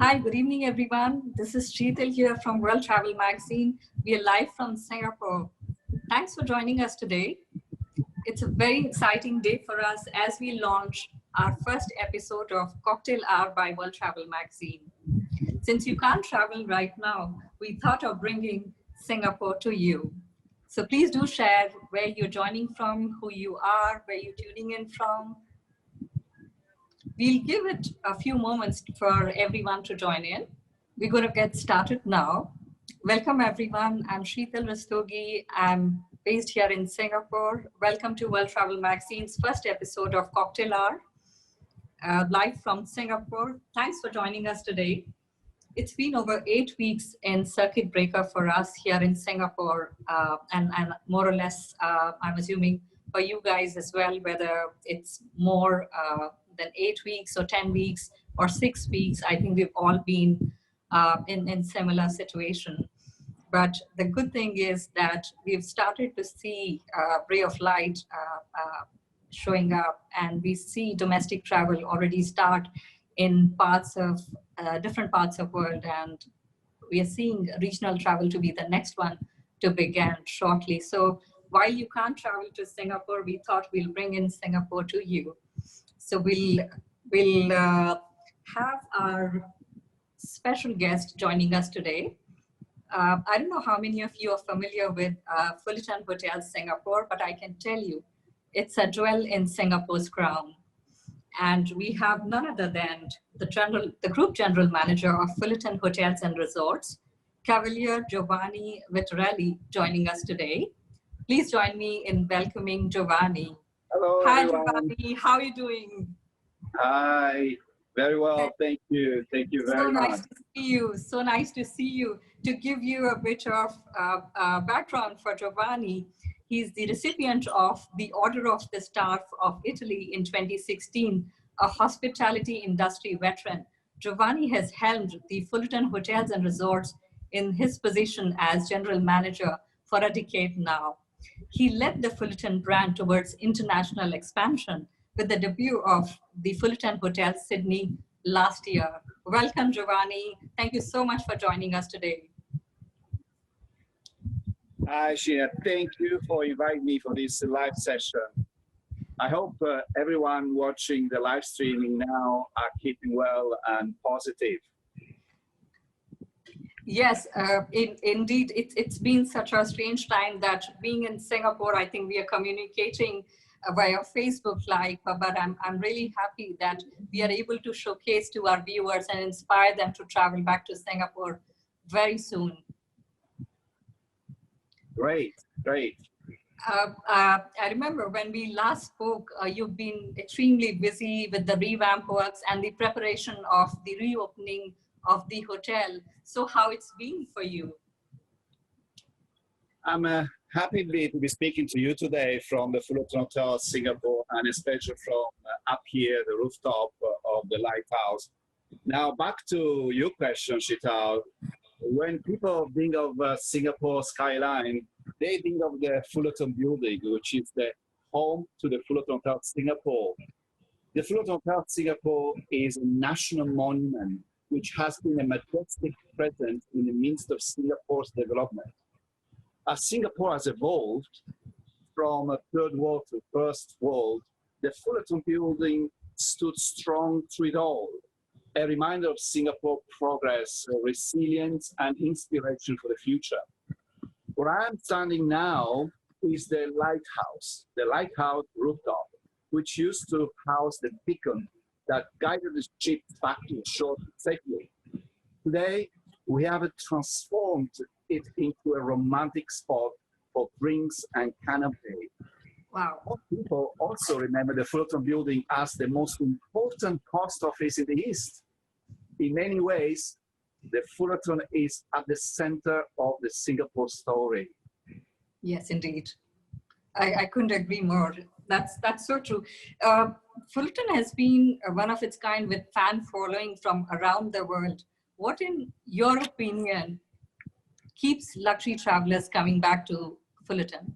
Hi, good evening, everyone. This is Sheetal here from World Travel Magazine. We are live from Singapore. Thanks for joining us today. It's a very exciting day for us as we launch our first episode of Cocktail Hour by World Travel Magazine. Since you can't travel right now, we thought of bringing Singapore to you. So please do share where you're joining from, who you are, where you're tuning in from. We'll give it a few moments for everyone to join in. We're going to get started now. Welcome, everyone. I'm Sheetal Rastogi. I'm based here in Singapore. Welcome to World Travel Magazine's first episode of Cocktail Hour, live from Singapore. Thanks for joining us today. It's been over 8 weeks in circuit breaker for us here in Singapore, and more or less, I'm assuming for you guys as well, whether it's more than 8 weeks or 10 weeks or 6 weeks. I think we've all been in similar situation. But the good thing is that we've started to see a ray of light showing up, and we see domestic travel already start in parts of different parts of the world, and we are seeing regional travel to be the next one to begin shortly. So while you can't travel to Singapore, we thought we'll bring in Singapore to you. So we'll have our special guest joining us today. I don't know how many of you are familiar with Fullerton Hotel, Singapore, but I can tell you it's a jewel in Singapore's crown. And we have none other than the Group General Manager of Fullerton Hotels and Resorts, Cavaliere Giovanni Viterale, joining us today. Please join me in welcoming Giovanni. Hello, Hi, everyone. Giovanni. How are you doing? Hi. Very well. Thank you. Thank you very much. So nice to see you. So nice to see you. To give you a bit of background for Giovanni, he's the recipient of the Order of the Star of Italy in 2016, a hospitality industry veteran. Giovanni has helmed the Fullerton Hotels and Resorts in his position as general manager for a decade now. He led the Fullerton brand towards international expansion with the debut of the Fullerton Hotel Sydney last year. Welcome, Giovanni. Thank you so much for joining us today. Hi, Sheena. Thank you for inviting me for this live session. I hope everyone watching the live streaming now are keeping well and positive. Yes, indeed, it's been such a strange time that being in Singapore, I think we are communicating via Facebook Live, but I'm really happy that we are able to showcase to our viewers and inspire them to travel back to Singapore very soon. Great, great. I remember when we last spoke, you've been extremely busy with the revamp works and the preparation of the reopening of the hotel. So how it's been for you? I'm happy to be speaking to you today from the Fullerton Hotel, Singapore, and especially from up here, the rooftop of the Lighthouse. Now, back to your question, Sheetal. When people think of Singapore skyline, they think of the Fullerton building, which is the home to the Fullerton Hotel Singapore. The Fullerton Hotel Singapore is a national monument, which has been a majestic presence in the midst of Singapore's development. As Singapore has evolved from a third world to first world, the Fullerton building stood strong through it all, a reminder of Singapore's progress, resilience, and inspiration for the future. Where I am standing now is the Lighthouse Rooftop, which used to house the beacon that guided the ship back to the shore safely. Today, we have transformed it into a romantic spot for drinks and canapé. Wow. Most people also remember the Fullerton building as the most important post office in the East. In many ways, the Fullerton is at the center of the Singapore story. Yes, indeed. I couldn't agree more. That's so true. Fullerton has been one of its kind with fan following from around the world. What, in your opinion, keeps luxury travelers coming back to Fullerton?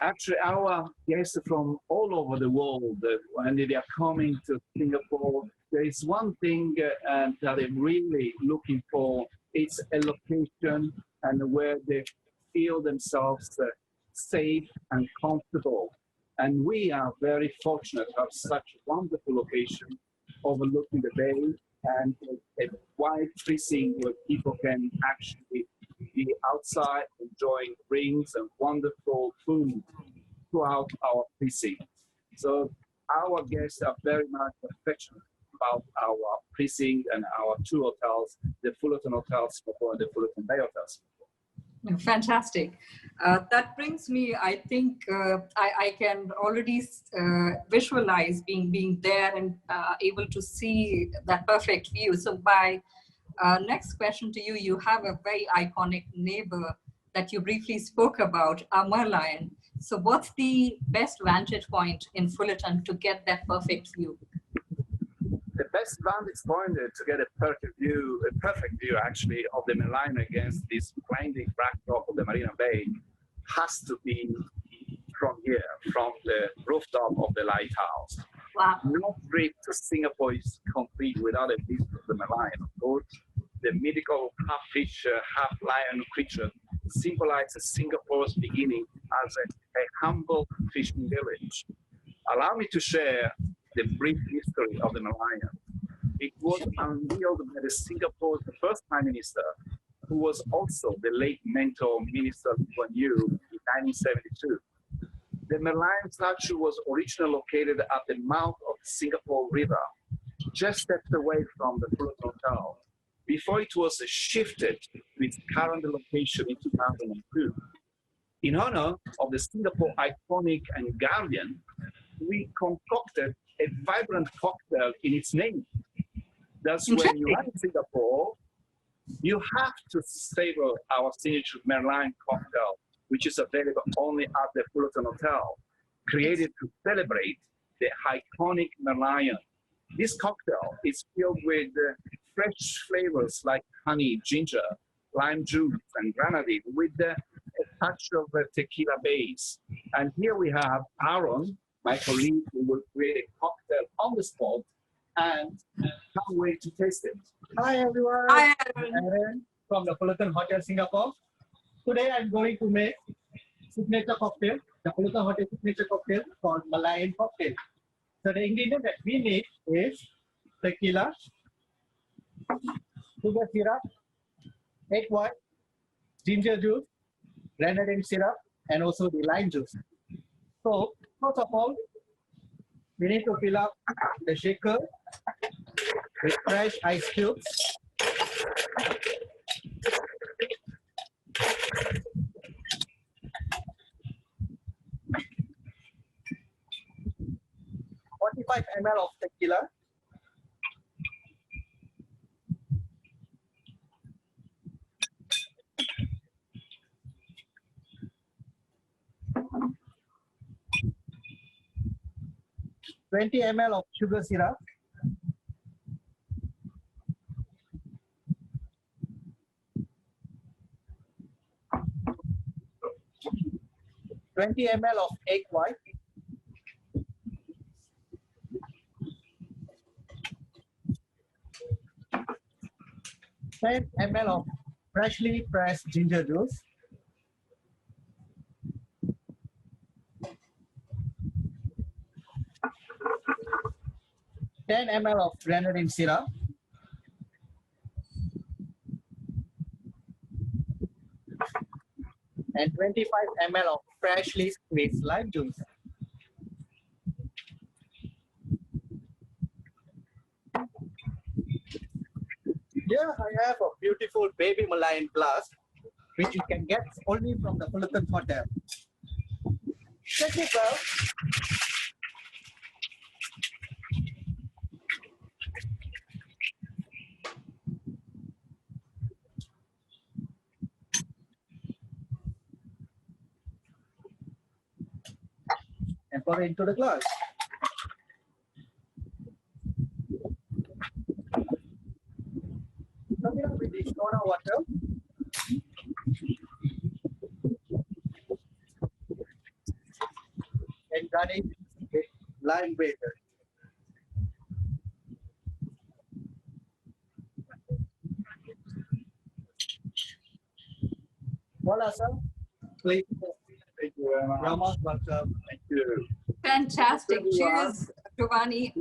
Actually, our guests from all over the world, when they are coming to Singapore, there is one thing that I'm really looking for. It's a location and where they feel themselves safe and comfortable. And we are very fortunate to have such a wonderful location overlooking the bay and a wide precinct where people can actually be outside enjoying drinks and wonderful food throughout our precinct. So our guests are very much affectionate about our precinct and our two hotels, the Fullerton Hotel Singapore and the Fullerton Bay Hotel Singapore. Fantastic. That brings me, I think I can already visualize being there and able to see that perfect view. So my next question to you, you have a very iconic neighbor that you briefly spoke about, Merlion. So what's the best vantage point in Fullerton to get that perfect view? The best vantage point to get a perfect view actually of the Merlion against this blinding backdrop of the Marina Bay has to be from here, from the rooftop of the Lighthouse. Wow. No trip to Singapore is complete without a visit of the Merlion. Of course, the mythical half-fish, half-lion creature symbolizes Singapore's beginning as a humble fishing village. Allow me to share the brief history of the Merlion. It was unveiled by the Singapore's first Prime Minister, who was also the late mentor Minister Lee Kuan Yew in 1972. The Merlion statue was originally located at the mouth of the Singapore River, just steps away from the Fullerton Hotel, before it was shifted to its current location in 2002. In honor of the Singapore iconic and guardian, we concocted a vibrant cocktail in its name. Thus, when you are in Singapore, you have to savor our signature Merlion cocktail, which is available only at the Fullerton Hotel, created to celebrate the iconic Merlion. This cocktail is filled with fresh flavors like honey, ginger, lime juice, and grenadine with a touch of a tequila base. And here we have Aaron, my colleague, who will create a cocktail on the spot and can't wait to taste it. Hi everyone. Hi, Aaron from the Fullerton Hotel Singapore. Today I'm going to make signature cocktail, the Fullerton Hotel signature cocktail called Merlion Cocktail. So the ingredient that we need is tequila, sugar syrup, egg white, ginger juice, grenadine syrup, and also the lime juice. So first of all, we need to fill up the shaker with fresh ice cubes. (45 ml of tequila). (20 ml of sugar syrup). (20 ml of egg white). 10 ml of freshly pressed ginger juice. (10 ml of grenadine syrup. And 25 ml of freshly squeezed lime juice. Here I have a beautiful baby Merlion glass, which you can get only from the Fullerton Hotel. Check it out. And pour it into the glass. Coming up with the soda water. And garnish with lime water. Voilà, sir. Please. Thank you very much. Ramos, welcome. Thank you. Fantastic. Cheers, Giovanni.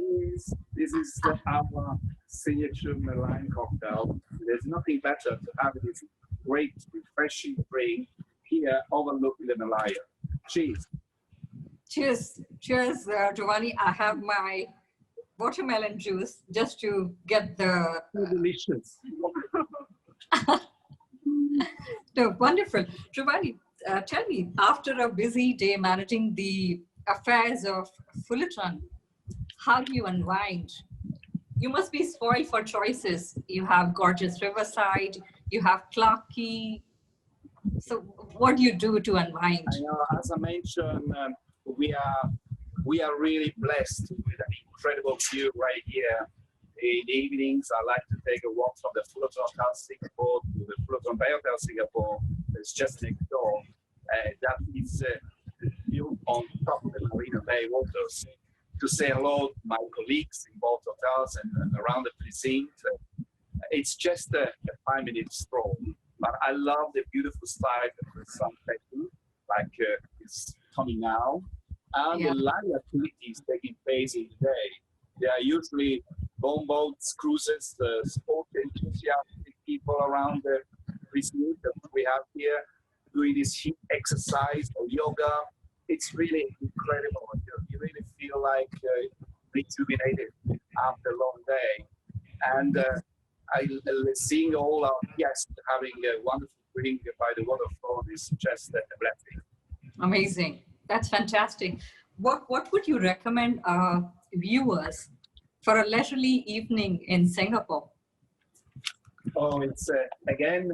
This is our signature Merlion cocktail. There's nothing better to have this great, refreshing drink here overlooking the Merlion. Cheers. Cheers. Cheers, Giovanni. I have my watermelon juice just to get the So delicious. no, wonderful. Giovanni, tell me, after a busy day managing the affairs of Fullerton, how do you unwind? You must be spoiled for choices. You have gorgeous Riverside, you have Clarkey. So what do you do to unwind? I know, as I mentioned, we are really blessed with an incredible view right here. In the evenings, I like to take a walk from the Fullerton Hotel Singapore to the Fullerton Bay Hotel Singapore. It's just next door. That is built on top of the Marina Bay waters. To say hello to my colleagues in both hotels and around the precinct. It's just a 5-minute stroll. But I love the beautiful sight of the sunset, like it's coming now. And the live activities taking place in the day. There are usually boats, cruises, sport enthusiastic people around the precinct that we have here doing this heat exercise or yoga. It's really incredible. You really feel like rejuvenated after a long day. And seeing all our guests having a wonderful drink by the waterfront is just a blessing. Amazing. That's fantastic. What would you recommend our viewers for a leisurely evening in Singapore? Oh, it's again,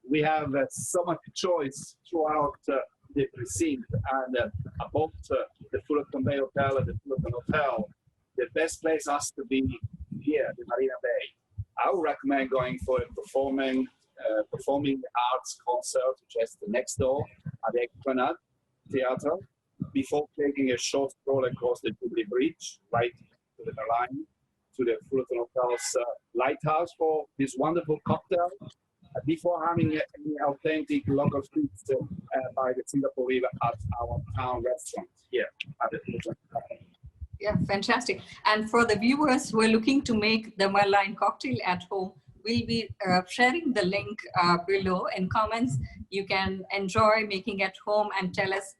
we have so much choice throughout the precinct and above the Fullerton Bay Hotel and the Fullerton Hotel. The best place has to be here, the Marina Bay. I would recommend going for a performing arts concert just next door at the Esplanade Theatre before taking a short stroll across the Jubilee Bridge right to the Merlion, to the Fullerton Hotel's Lighthouse for this wonderful cocktail before having any authentic local foods by the Singapore River at our town restaurant here at the Fullerton Hotel. Yeah, fantastic. And for the viewers who are looking to make the Merlion cocktail at home, we'll be sharing the link below in comments. You can enjoy making at home and tell us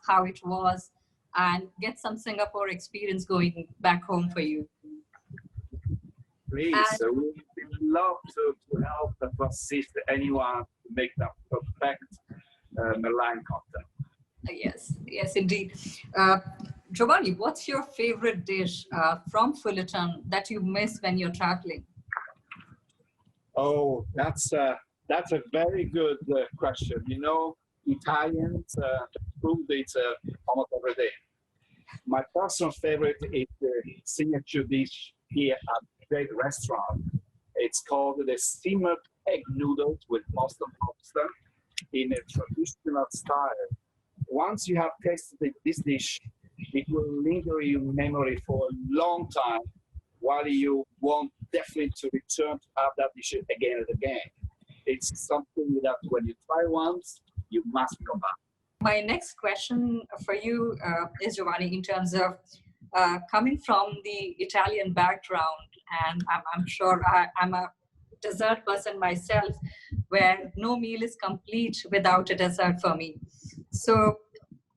how it was and get some Singapore experience going back home for you. Please, we would love to help and assist anyone to make that perfect Merlion cocktail. Yes, yes, indeed. Giovanni, what's your favorite dish from Fullerton that you miss when you're traveling? Oh, that's a very good question. You know, Italians food it's almost every day. My personal favorite is the signature dish here at the great restaurant. It's called the steamed egg noodles with Boston lobster in a traditional style. Once you have tasted this dish, it will linger in your memory for a long time, while you want definitely to return to have that dish again and again. It's something that when you try once, you must come back. My next question for you is, Giovanni, in terms of coming from the Italian background, and I'm sure I'm a dessert person myself, where no meal is complete without a dessert for me. So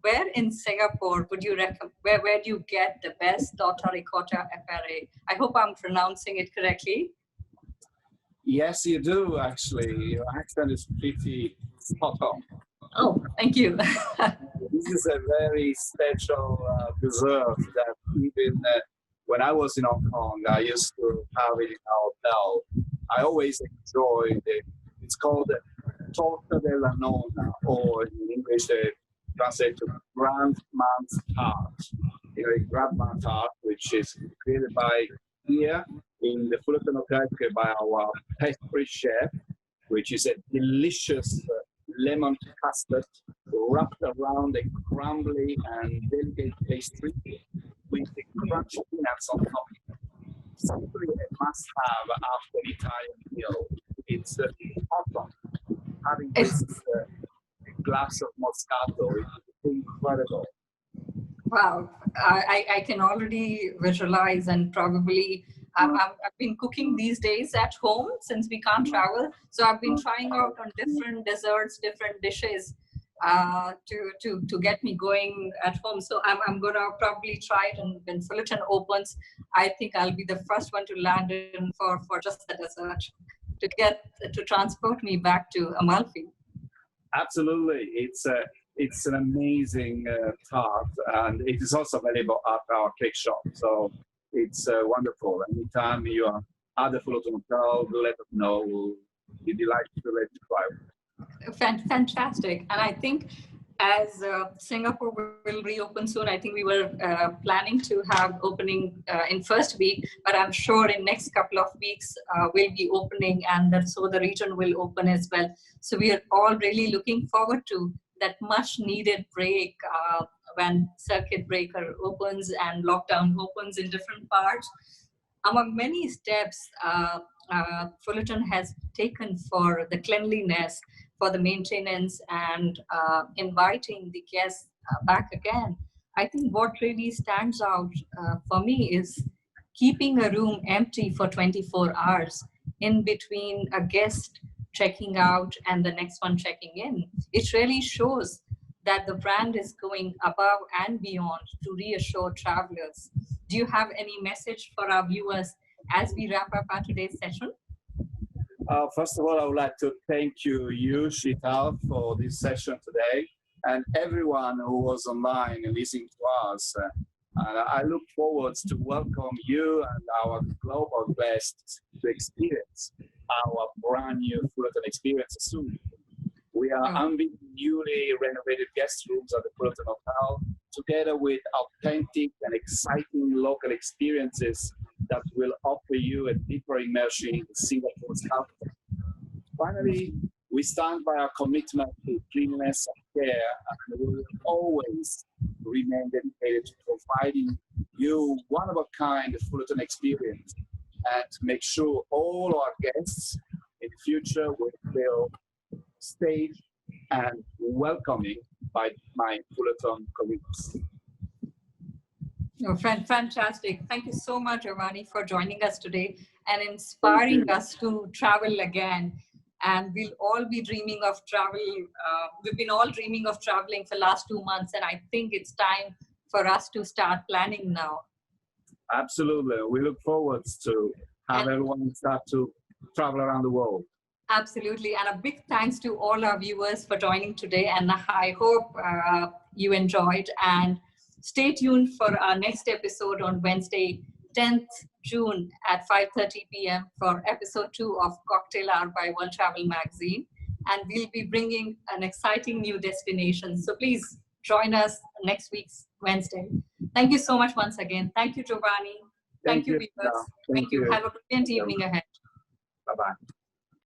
where in Singapore would you recommend, where do you get the best torta ricotta epere? I hope I'm pronouncing it correctly. Yes, you do, actually. Your accent is pretty spot on. Oh, thank you. This is a very special dessert that even when I was in Hong Kong, I used to have it in our hotel. I always enjoy it's called torta della nonna, or in English, translated to grandma's tart. Grandma's tart, which is created by here in the Fullerton Hotel by our pastry chef, which is a delicious lemon custard wrapped around a crumbly and delicate pastry with the crunchy peanuts on top. Simply a must-have after Italian meal. It's awesome having this glass of Moscato. It's incredible. Wow, I can already visualize, and probably I've been cooking these days at home since we can't travel. So I've been trying out on different desserts, different dishes to get me going at home. So I'm going to probably try it, and when Fullerton opens, I think I'll be the first one to land in for just the dessert to transport me back to Amalfi. Absolutely, it's an amazing tart, and it is also available at our cake shop. So it's wonderful. Anytime you are at the Fullerton Hotel, do let us know. We'll be delighted to let you try it. Fantastic. And I think as Singapore will reopen soon, I think we were planning to have opening in first week, but I'm sure in next couple of weeks we'll be opening, and so the region will open as well. So we are all really looking forward to that much needed break when circuit breaker opens and lockdown opens in different parts. Among many steps Fullerton has taken for the cleanliness, for the maintenance, and inviting the guests back again, I think what really stands out for me is keeping a room empty for 24 hours in between a guest checking out and the next one checking in. It really shows that the brand is going above and beyond to reassure travelers. Do you have any message for our viewers as we wrap up our today's session? First of all, I would like to thank you, Sheetal, for this session today, and everyone who was online and listening to us. And I look forward to welcome you and our global guests to experience our brand new Fullerton experience soon. We are unveiling newly renovated guest rooms at the Fullerton Hotel, together with authentic and exciting local experiences that will offer you a deeper immersion in Singapore's culture. Finally, we stand by our commitment to cleanliness and care, and we will always remain dedicated to providing you one-of-a-kind Fullerton experience, and to make sure all our guests in the future will feel safe and welcoming by my Fullerton community. Oh, fantastic. Thank you so much, Giovanni, for joining us today and inspiring us to travel again. And we'll all be dreaming of travel. We've been all dreaming of traveling for the last 2 months, and I think it's time for us to start planning now. Absolutely. We look forward to have everyone start to travel around the world. Absolutely. And a big thanks to all our viewers for joining today. And I hope you enjoyed. And stay tuned for our next episode on Wednesday, 10th June at 5:30 p.m. for episode 2 of Cocktail Hour by World Travel Magazine. And we'll be bringing an exciting new destination. So please join us next week's Wednesday. Thank you so much once again. Thank you, Giovanni. Thank you, viewers. Thank you. Have a brilliant evening ahead. Bye-bye.